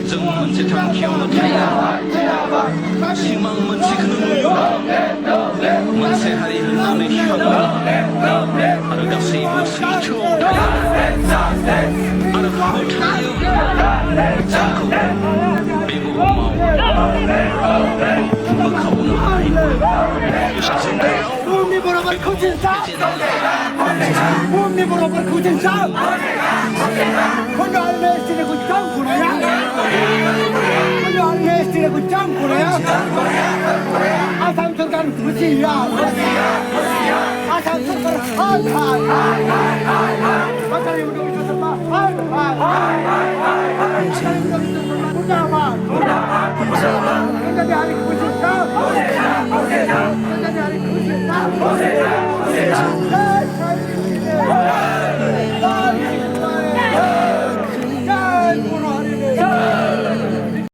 정문제 당기어는 태야 희망만 지그는 우유라 만세하리 흘러내 현나 아르가 세이브 세이초 아르하고 타요 자꾸 배고 마오 막하고는 하이고 유사생가요 Umi beraber kucinsa, Umi beraber kucinsa. Kono almestine kucang kuraya, kono almestine kucang kuraya. Asam surkan kuciya, asam surkan hai. Macam yang udah sama hai. Udah mah, kita di hari kucinsa.